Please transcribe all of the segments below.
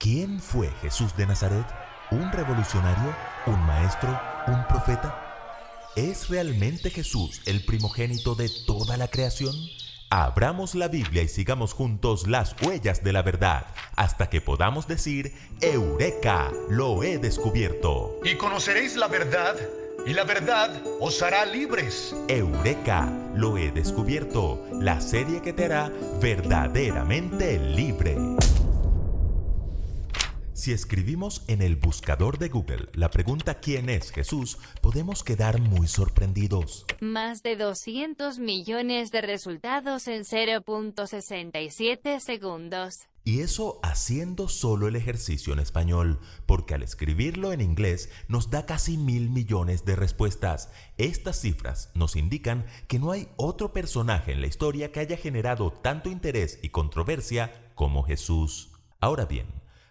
¿Quién fue Jesús de Nazaret? ¿Un revolucionario? ¿Un maestro? ¿Un profeta? ¿Es realmente Jesús el primogénito de toda la creación? Abramos la Biblia y sigamos juntos las huellas de la verdad, hasta que podamos decir, ¡Eureka! ¡Lo he descubierto! Y conoceréis la verdad, y la verdad os hará libres. ¡Eureka! Lo he descubierto, la serie que te hará verdaderamente libre. Si escribimos en el buscador de Google la pregunta ¿quién es Jesús?, podemos quedar muy sorprendidos. Más de 200 millones de resultados en 0.67 segundos. Y eso haciendo solo el ejercicio en español, porque al escribirlo en inglés nos da casi 1.000 millones de respuestas. Estas cifras nos indican que no hay otro personaje en la historia que haya generado tanto interés y controversia como Jesús. Ahora bien,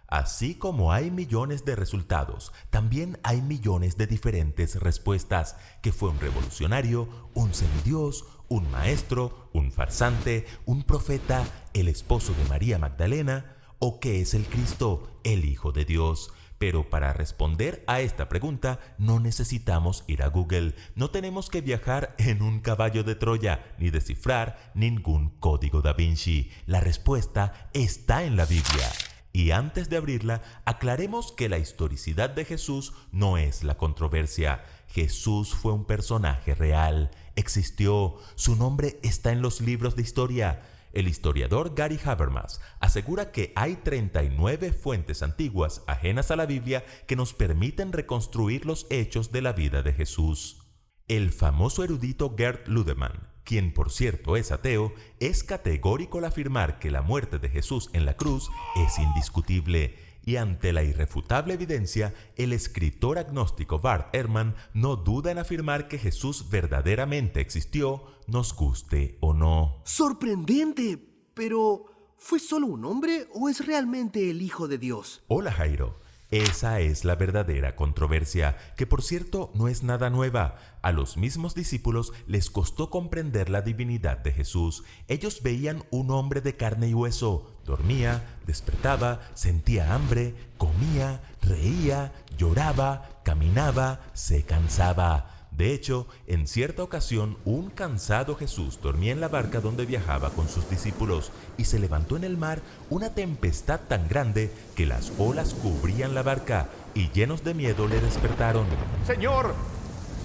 así como hay millones de resultados, también hay millones de diferentes respuestas. ¿Que fue un revolucionario, un semidios, un maestro, un farsante, un profeta, el esposo de María Magdalena? ¿O qué es el Cristo, el Hijo de Dios? Pero para responder a esta pregunta no necesitamos ir a Google. No tenemos que viajar en un caballo de Troya, ni descifrar ningún código da Vinci. La respuesta está en la Biblia. Y antes de abrirla, aclaremos que la historicidad de Jesús no es la controversia. Jesús fue un personaje real, existió, su nombre está en los libros de historia. El historiador Gary Habermas asegura que hay 39 fuentes antiguas ajenas a la Biblia que nos permiten reconstruir los hechos de la vida de Jesús. El famoso erudito Gerd Ludemann, quien por cierto es ateo, es categórico al afirmar que la muerte de Jesús en la cruz es indiscutible. Y ante la irrefutable evidencia, el escritor agnóstico Bart Ehrman no duda en afirmar que Jesús verdaderamente existió, nos guste o no. ¡Sorprendente! Pero, ¿fue solo un hombre o es realmente el Hijo de Dios? Hola Jairo. Esa es la verdadera controversia, que por cierto no es nada nueva. A los mismos discípulos les costó comprender la divinidad de Jesús. Ellos veían un hombre de carne y hueso. Dormía, despertaba, sentía hambre, comía, reía, lloraba, caminaba, se cansaba. De hecho, en cierta ocasión, un cansado Jesús dormía en la barca donde viajaba con sus discípulos y se levantó en el mar una tempestad tan grande que las olas cubrían la barca y llenos de miedo le despertaron. ¡Señor!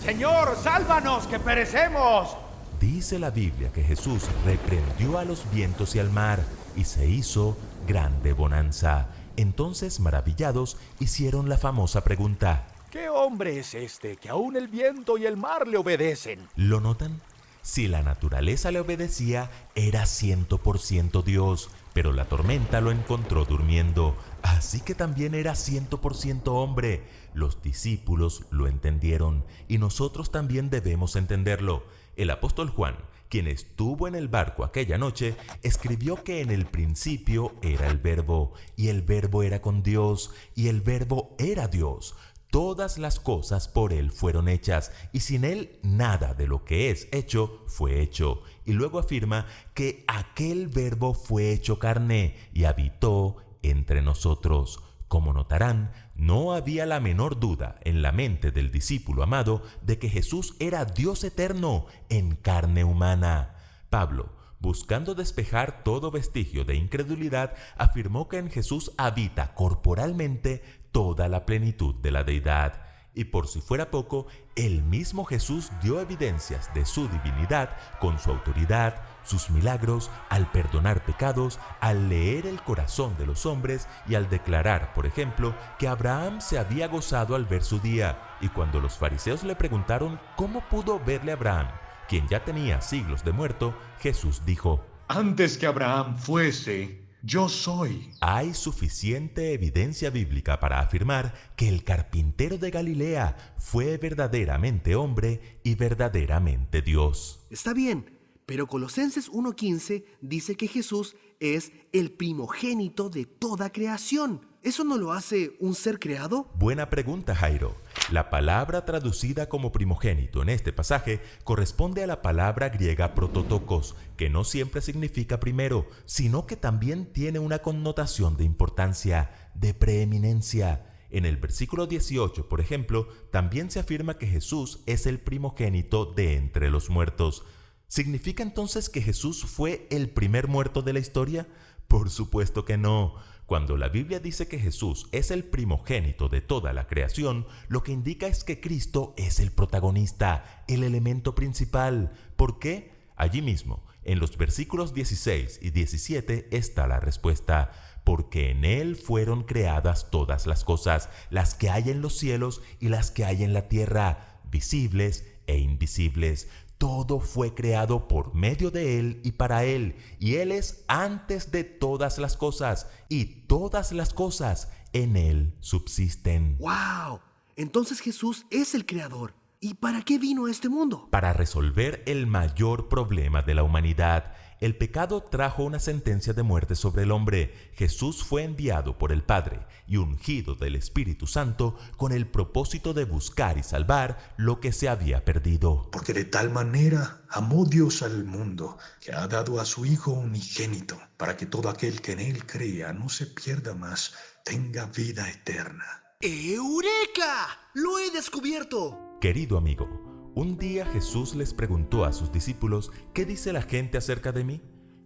¡Señor, sálvanos, que perecemos! Dice la Biblia que Jesús reprendió a los vientos y al mar y se hizo grande bonanza. Entonces, maravillados, hicieron la famosa pregunta: ¿qué hombre es este que aún el viento y el mar le obedecen? ¿Lo notan? Si la naturaleza le obedecía, era 100% Dios, pero la tormenta lo encontró durmiendo, así que también era 100% hombre. Los discípulos lo entendieron y nosotros también debemos entenderlo. El apóstol Juan, quien estuvo en el barco aquella noche, escribió que en el principio era el Verbo, y el Verbo era con Dios, y el Verbo era Dios. Todas las cosas por Él fueron hechas, y sin Él nada de lo que es hecho fue hecho. Y luego afirma que aquel Verbo fue hecho carne y habitó entre nosotros. Como notarán, no había la menor duda en la mente del discípulo amado de que Jesús era Dios eterno en carne humana. Pablo, buscando despejar todo vestigio de incredulidad, afirmó que en Jesús habita corporalmente toda la plenitud de la deidad. Y por si fuera poco, el mismo Jesús dio evidencias de su divinidad con su autoridad, sus milagros, al perdonar pecados, al leer el corazón de los hombres y al declarar, por ejemplo, que Abraham se había gozado al ver su día. Y cuando los fariseos le preguntaron cómo pudo verle a Abraham, quien ya tenía siglos de muerto, Jesús dijo: antes que Abraham fuese, yo soy. Hay suficiente evidencia bíblica para afirmar que el carpintero de Galilea fue verdaderamente hombre y verdaderamente Dios. Está bien, Pero Colosenses 1:15 dice que Jesús es el primogénito de toda creación. ¿Eso no lo hace un ser creado? Buena pregunta, Jairo. La palabra traducida como primogénito en este pasaje corresponde a la palabra griega prototokos, que no siempre significa primero, sino que también tiene una connotación de importancia, de preeminencia. En el versículo 18, por ejemplo, también se afirma que Jesús es el primogénito de entre los muertos. ¿Significa entonces que Jesús fue el primer muerto de la historia? Por supuesto que no. Cuando la Biblia dice que Jesús es el primogénito de toda la creación, lo que indica es que Cristo es el protagonista, el elemento principal. ¿Por qué? Allí mismo, en los versículos 16 y 17 está la respuesta. Porque en Él fueron creadas todas las cosas, las que hay en los cielos y las que hay en la tierra, visibles e invisibles. Todo fue creado por medio de Él y para Él, y Él es antes de todas las cosas, y todas las cosas en Él subsisten. ¡Wow! Entonces Jesús es el creador. ¿Y para qué vino a este mundo? Para resolver el mayor problema de la humanidad. El pecado trajo una sentencia de muerte sobre el hombre. Jesús fue enviado por el Padre y ungido del Espíritu Santo con el propósito de buscar y salvar lo que se había perdido. Porque de tal manera amó Dios al mundo, que ha dado a su Hijo unigénito, para que todo aquel que en Él crea no se pierda más, tenga vida eterna. ¡Eureka! ¡Lo he descubierto! Querido amigo, un día Jesús les preguntó a sus discípulos, ¿qué dice la gente acerca de mí?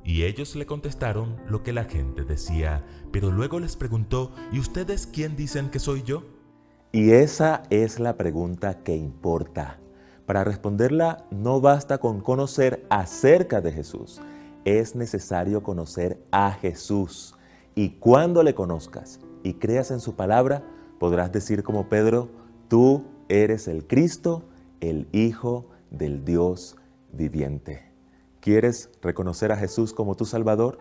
Y ellos le contestaron lo que la gente decía, pero luego les preguntó, ¿y ustedes quién dicen que soy yo? Y esa es la pregunta que importa. Para responderla no basta con conocer acerca de Jesús, es necesario conocer a Jesús. Y cuando le conozcas y creas en su palabra, podrás decir como Pedro, tú eres el Cristo, el Hijo del Dios viviente. ¿Quieres reconocer a Jesús como tu Salvador?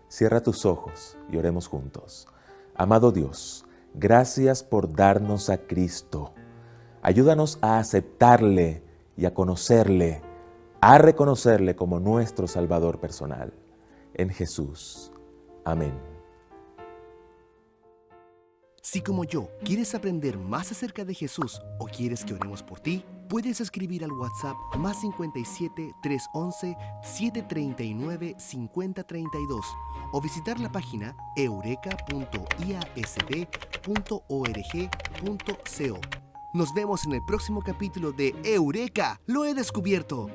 Cierra tus ojos y oremos juntos. Amado Dios, gracias por darnos a Cristo. Ayúdanos a aceptarle y a conocerle, a reconocerle como nuestro Salvador personal. En Jesús. Amén. Si como yo quieres aprender más acerca de Jesús o quieres que oremos por ti, puedes escribir al WhatsApp +57 311 739 5032 o visitar la página eureka.iasd.org.co. Nos vemos en el próximo capítulo de Eureka, lo he descubierto.